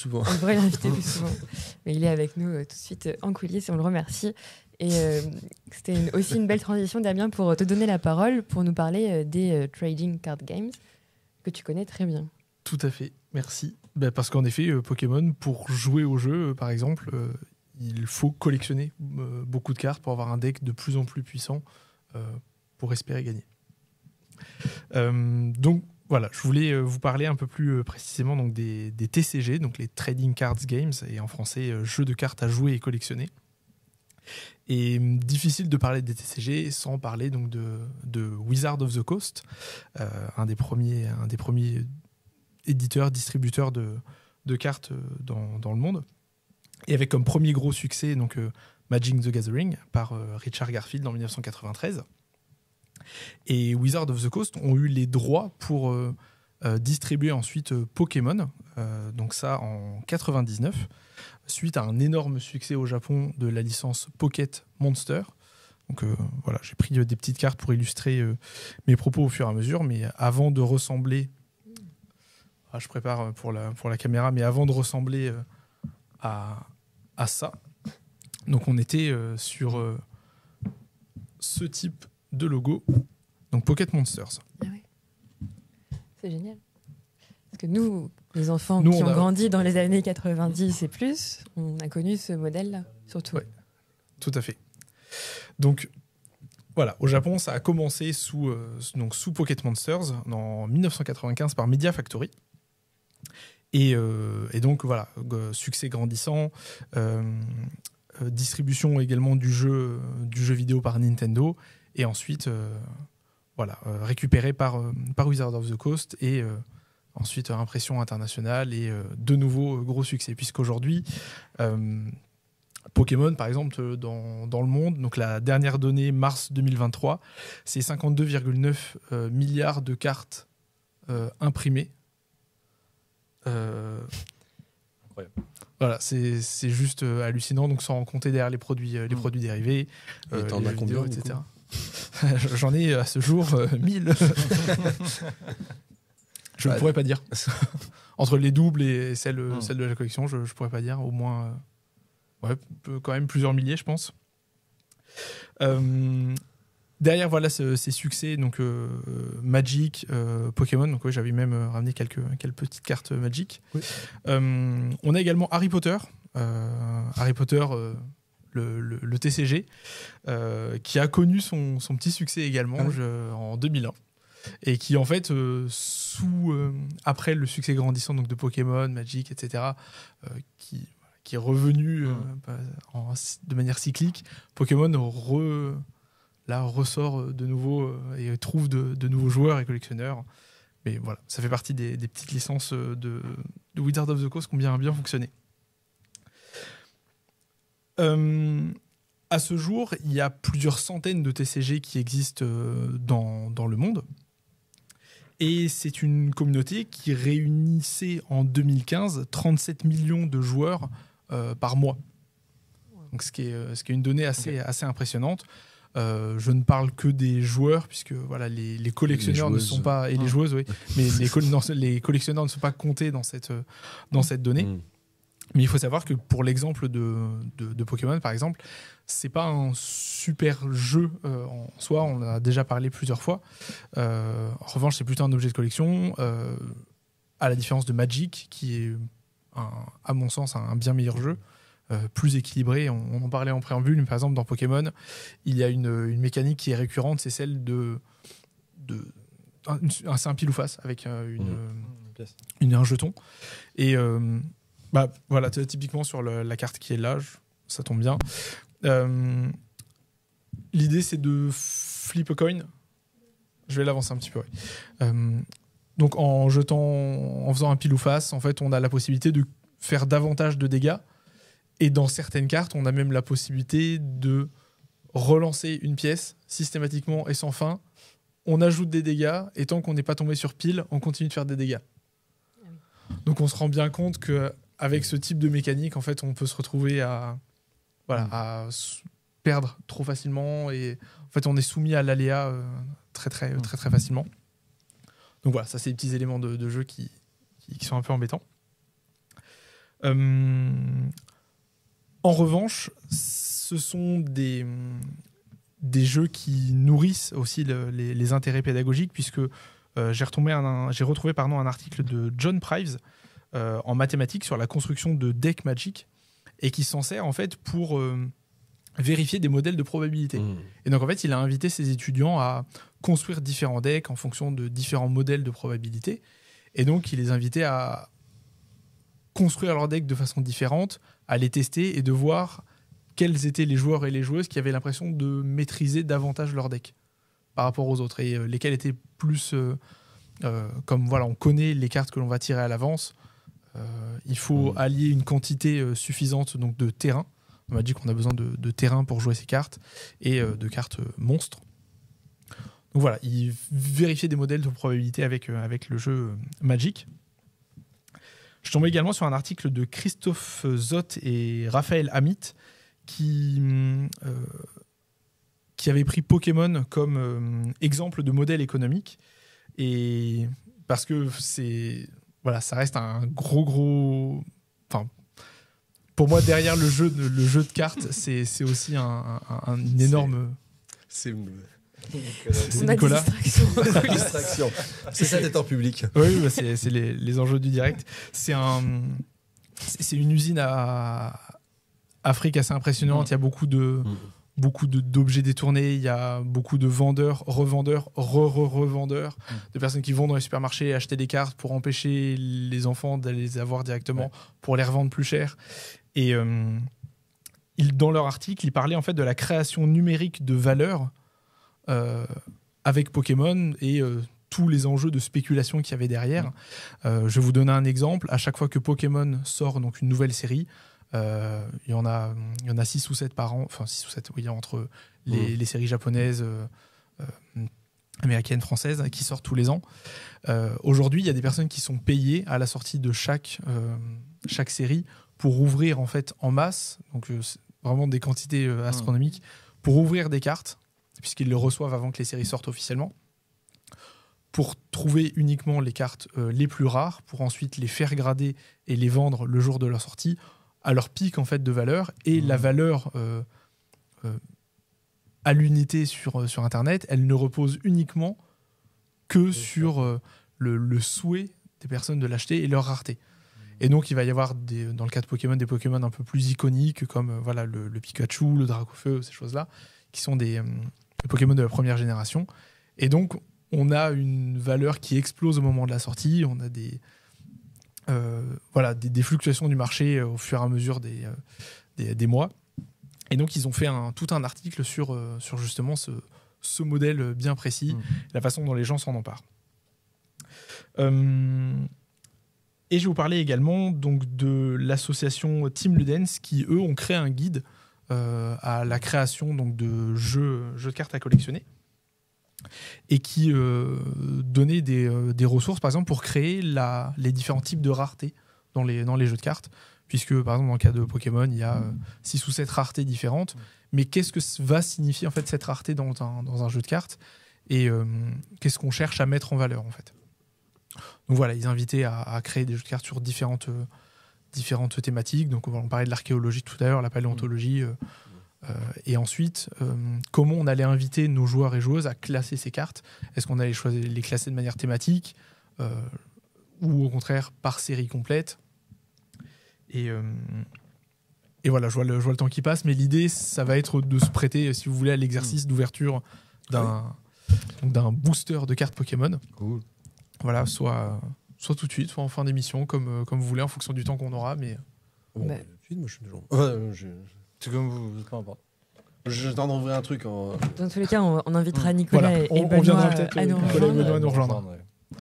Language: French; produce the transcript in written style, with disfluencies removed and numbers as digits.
souvent. On devrait l'inviter plus souvent. Mais il est avec nous tout de suite en coulisses et on le remercie. Et c'était aussi une belle transition, Damien, pour te donner la parole, pour nous parler des trading card games que tu connais très bien. Tout à fait, merci. Parce qu'en effet, Pokémon, pour jouer au jeu, par exemple, il faut collectionner beaucoup de cartes pour avoir un deck de plus en plus puissant pour espérer gagner. Donc voilà, je voulais vous parler un peu plus précisément donc, des TCG, donc les Trading Cards Games, et en français, jeux de cartes à jouer et collectionner. Et difficile de parler des TCG sans parler donc, de Wizards of the Coast, un des premiers éditeurs, distributeurs de cartes dans le monde. Et avec comme premier gros succès donc, Magic the Gathering par Richard Garfield en 1993. Et Wizards of the Coast ont eu les droits pour distribuer ensuite Pokémon, donc ça en 99, suite à un énorme succès au Japon de la licence Pocket Monster. Donc voilà, j'ai pris des petites cartes pour illustrer mes propos au fur et à mesure, mais avant de ressembler... je prépare pour la caméra, mais avant de ressembler à ça, donc on était sur ce type de logo, donc Pocket Monsters. Ah oui. C'est génial. Parce que nous, les enfants qui ont grandi dans les années 90 et plus, on a connu ce modèle-là, surtout. Ouais, tout à fait. Donc, voilà, au Japon, ça a commencé sous Pocket Monsters en 1995 par Media Factory. Et donc, voilà, succès grandissant, distribution également du jeu vidéo par Nintendo, et ensuite, récupéré par Wizards of the Coast, et ensuite impression internationale, et de nouveau gros succès, puisqu'aujourd'hui, Pokémon, par exemple, dans le monde, donc la dernière donnée, mars 2023, c'est 52,9 milliards de cartes imprimées. Incroyable. Voilà, c'est juste hallucinant, donc sans compter derrière les produits dérivés, et t'en as combien, etc. J'en ai à ce jour 1000. Je ne pourrais pas dire. Entre les doubles et celles de la collection, je ne pourrais pas dire. Au moins, quand même plusieurs milliers, je pense. Derrière, voilà ces succès, donc Magic, Pokémon. Donc j'avais même ramené quelques petites cartes Magic. Oui. On a également Harry Potter. Harry Potter, le TCG, qui a connu son petit succès également en 2001. Et qui, en fait, après le succès grandissant donc, de Pokémon, Magic, etc., qui est revenu de manière cyclique, Pokémon ressort de nouveau et trouve de nouveaux joueurs et collectionneurs. Mais voilà, ça fait partie des petites licences de Wizards of the Coast qui ont bien fonctionné. À ce jour, il y a plusieurs centaines de TCG qui existent dans le monde. Et c'est une communauté qui réunissait en 2015 37 millions de joueurs par mois. Donc, ce qui est une donnée assez impressionnante. Je ne parle que des joueurs, puisque voilà, les collectionneurs ne sont pas... Et les joueuses, oui. Mais les collectionneurs ne sont pas comptés dans cette donnée. Mais il faut savoir que pour l'exemple de Pokémon, par exemple, c'est pas un super jeu en soi, on en a déjà parlé plusieurs fois. En revanche, c'est plutôt un objet de collection, à la différence de Magic, qui est, à mon sens, un bien meilleur jeu, plus équilibré. On en parlait en préambule, mais par exemple, dans Pokémon, il y a une mécanique qui est récurrente, c'est celle c'est un pile ou face avec un jeton. Et voilà, typiquement sur la carte qui est là, ça tombe bien. L'idée, c'est de flip a coin. Je vais l'avancer un petit peu. Ouais. Donc, en faisant un pile ou face, en fait, on a la possibilité de faire davantage de dégâts. Et dans certaines cartes, on a même la possibilité de relancer une pièce systématiquement et sans fin. On ajoute des dégâts, et tant qu'on n'est pas tombé sur pile, on continue de faire des dégâts. Donc, on se rend bien compte qu'avec ce type de mécanique, en fait, on peut se retrouver à perdre trop facilement, et en fait, on est soumis à l'aléa très facilement. Donc voilà, ça, c'est des petits éléments de jeu qui sont un peu embêtants. En revanche, ce sont des jeux qui nourrissent aussi les intérêts pédagogiques, puisque j'ai retrouvé un article de John Prives en mathématiques sur la construction de decks Magic, et qui s'en sert en fait pour vérifier des modèles de probabilité. Et donc en fait, il a invité ses étudiants à construire différents decks en fonction de différents modèles de probabilité, et donc il les invitait à construire leurs decks de façon différente, à les tester et de voir quels étaient les joueurs et les joueuses qui avaient l'impression de maîtriser davantage leur deck par rapport aux autres, et lesquels étaient plus comme voilà, on connaît les cartes que l'on va tirer à l'avance, il faut allier une quantité suffisante donc de terrain. On m'a dit qu'on a besoin de terrain pour jouer ces cartes, et de cartes monstres. Donc voilà, il vérifiait des modèles de probabilité avec le jeu Magic. Je tombais également sur un article de Christophe Zott et Raphaël Amit qui avait pris Pokémon comme exemple de modèle économique, et parce que ça reste un gros enfin, pour moi, derrière le jeu de cartes, c'est aussi une énorme... C'est Nicolas. Distraction. C'est ça d'être en public. Oui, c'est les enjeux du direct. C'est une usine à Afrique assez impressionnante. Il y a beaucoup d'objets détournés. Il y a beaucoup de vendeurs, revendeurs, revendeurs, de personnes qui vont dans les supermarchés acheter des cartes pour empêcher les enfants d'aller les avoir directement, pour les revendre plus cher. Et dans leur article, ils parlaient en fait de la création numérique de valeur avec Pokémon et tous les enjeux de spéculation qu'il y avait derrière. Je vais vous donner un exemple. À chaque fois que Pokémon sort donc une nouvelle série, il y en a 6 ou 7 par an, enfin 6 ou 7, oui, entre les séries japonaises, américaines, françaises, qui sortent tous les ans. Aujourd'hui, il y a des personnes qui sont payées à la sortie de chaque série pour ouvrir en fait en masse, donc vraiment des quantités astronomiques, pour ouvrir des cartes, puisqu'ils le reçoivent avant que les séries sortent officiellement, pour trouver uniquement les cartes les plus rares, pour ensuite les faire grader et les vendre le jour de leur sortie à leur pic en fait de valeur, et la valeur à l'unité sur Internet, elle ne repose uniquement que sur le souhait des personnes de l'acheter et leur rareté. Et donc il va y avoir dans le cas de Pokémon, des Pokémon un peu plus iconiques comme voilà, le Pikachu, le Dracofeu, ces choses-là, qui sont des Pokémon de la première génération. Et donc on a une valeur qui explose au moment de la sortie, on a des fluctuations du marché au fur et à mesure des mois. Et donc ils ont fait tout un article sur justement ce modèle bien précis, la façon dont les gens s'en emparent. Et je vais vous parler également donc, de l'association Team Ludens, qui eux ont créé un guide à la création donc, de jeux de cartes à collectionner, et qui donnait des ressources par exemple pour créer les différents types de raretés dans les jeux de cartes, puisque par exemple dans le cas de Pokémon il y a 6 ou 7 raretés différentes, mais qu'est-ce que va signifier en fait cette rareté dans un jeu de cartes, et qu'est-ce qu'on cherche à mettre en valeur en fait. Donc voilà, ils invitaient à créer des jeux de cartes sur différentes thématiques. Donc on parlait de l'archéologie tout à l'heure, la paléontologie, et ensuite comment on allait inviter nos joueurs et joueuses à classer ces cartes. Est-ce qu'on allait choisir les classer de manière thématique ou au contraire par série complète, et voilà, je vois le temps qui passe, mais l'idée ça va être de se prêter, si vous voulez, à l'exercice d'ouverture d'un booster de cartes Pokémon. Cool. Voilà, soit tout de suite, soit en fin d'émission, comme vous voulez, en fonction du temps qu'on aura. Mais bon, tout de suite, moi je suis toujours. C'est comme vous, peu importe. J'attends d'ouvrir un truc. Dans tous les cas, on invitera Nicolas et Benoît on viendra peut-être à nous Nicolas et Benoît nous rejoindre.